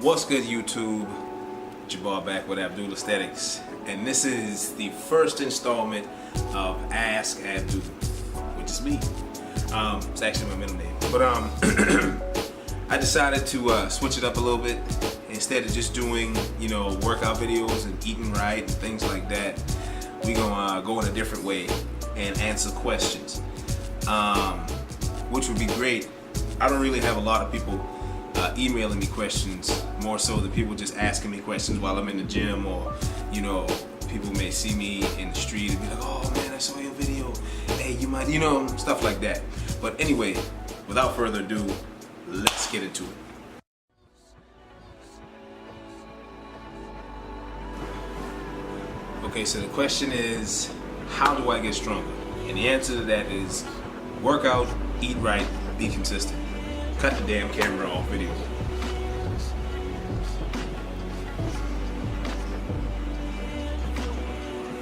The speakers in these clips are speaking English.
What's good, YouTube? Jabbar back with Abdul Aesthetics, and this is the first installment of Ask Abdul, which is me. It's actually my middle name, but I decided to switch it up a little bit. Instead of just doing, workout videos and eating right and things like that, we gonna go in a different way and answer questions, which would be great. I don't really have a lot of people emailing me questions, more so than people just asking me questions while I'm in the gym, or people may see me in the street and be like, oh man, I saw your video, hey, you might, stuff like that. But anyway, without further ado, let's get into it. Okay, so the question is, how do I get stronger? And the answer to that is work out, eat right, be consistent. Cut the damn camera off video.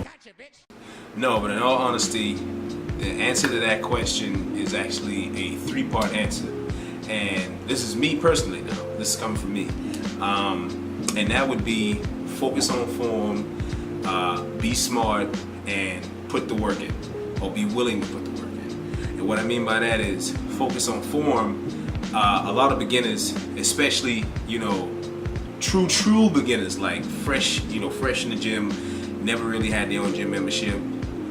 Gotcha, bitch. No, but in all honesty, the answer to that question is actually a three-part answer. And this is me personally now. This is coming from me. And that would be focus on form, be smart, and put the work in. Or be willing to put the work in. And what I mean by that is focus on form. A lot of beginners, especially true beginners, like fresh in the gym, never really had their own gym membership,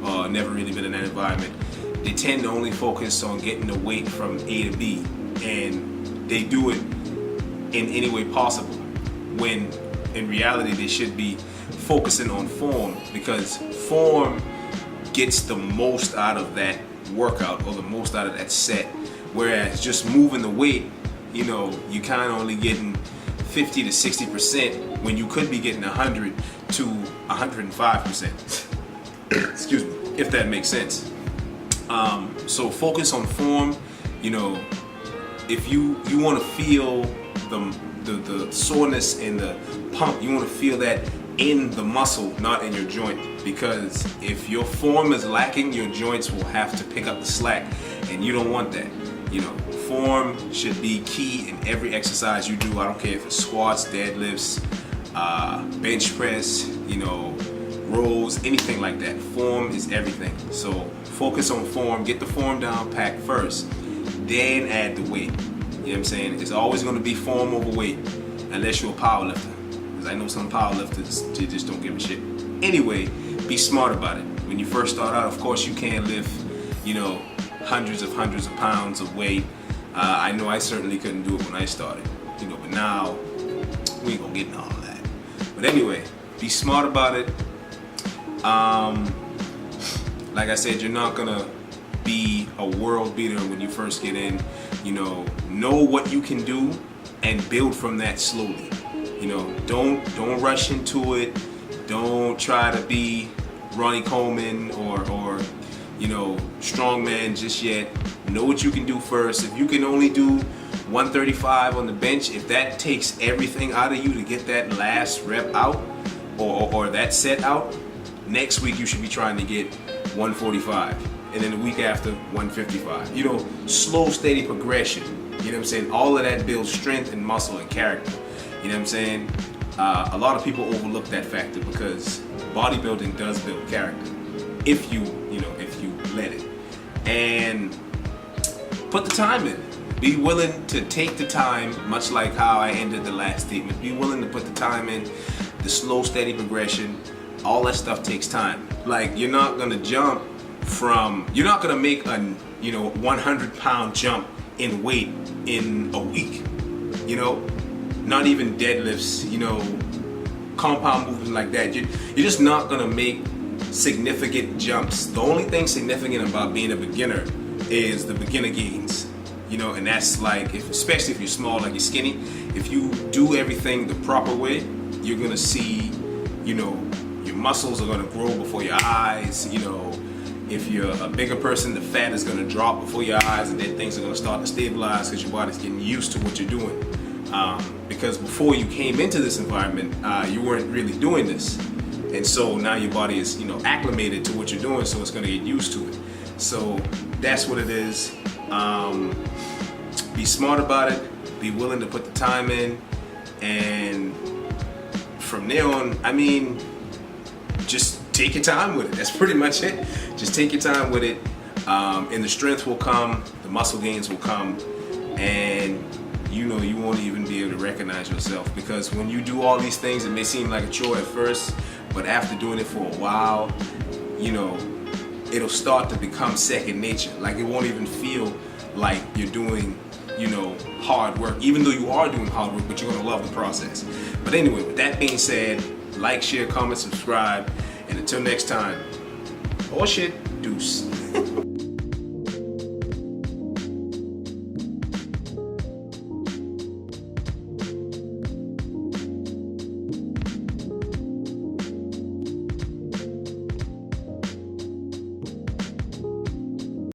or never really been in that environment, they tend to only focus on getting the weight from A to B, and they do it in any way possible, when in reality they should be focusing on form, because form gets the most out of that workout or the most out of that set. Whereas just moving the weight, you kind of only getting 50 to 60% when you could be getting 100 to 105%. Excuse me, if that makes sense. So focus on form. If you want to feel the soreness and the pump, you want to feel that in the muscle, not in your joint. Because if your form is lacking, your joints will have to pick up the slack, and you don't want that. Form should be key in every exercise you do. I don't care if it's squats, deadlifts, bench press, rows, anything like that. Form is everything. So focus on form, get the form down packed first, then add the weight. You know what I'm saying? It's always going to be form over weight, unless you're a power lifter. Because I know some power lifters, they just don't give a shit. Anyway, be smart about it. When you first start out, of course you can't lift, hundreds of pounds of weight. I know I certainly couldn't do it when I started, but now we ain't gonna get into all of that. But anyway, be smart about it. Like I said, you're not gonna be a world beater when you first get in. Know what you can do and build from that slowly. Don't rush into it. Don't try to be Ronnie Coleman or strongman just yet. Know what you can do first. If you can only do 135 on the bench, if that takes everything out of you to get that last rep out or that set out, next week you should be trying to get 145, and then the week after 155. Slow, steady progression. You know what I'm saying? All of that builds strength and muscle and character. You know what I'm saying? A lot of people overlook that factor, because bodybuilding does build character if you let it. And put the time in. Be willing to take the time, much like how I ended the last statement. Be willing to put the time in, the slow, steady progression. All that stuff takes time. Like, you're not gonna make a 100-pound jump in weight in a week. Not even deadlifts, compound movements like that. You're just not gonna make significant jumps. The only thing significant about being a beginner is the beginner gains. And that's like, especially if you're small, like you're skinny, if you do everything the proper way, you're gonna see, your muscles are gonna grow before your eyes. If you're a bigger person, the fat is gonna drop before your eyes, and then things are gonna start to stabilize because your body's getting used to what you're doing. Because before you came into this environment, you weren't really doing this. And so now your body is, acclimated to what you're doing, so it's gonna get used to it. So that's what it is. Be smart about it. Be willing to put the time in. And from there on, I mean, just take your time with it. That's pretty much it. Just take your time with it, and the strength will come, the muscle gains will come, and you won't even be able to recognize yourself, because when you do all these things, it may seem like a chore at first, but after doing it for a while, it'll start to become second nature. Like, it won't even feel like you're doing hard work, even though you are doing hard work, but you're gonna love the process. But anyway, with that being said, like, share, comment, subscribe, and until next time, oh shit, deuce.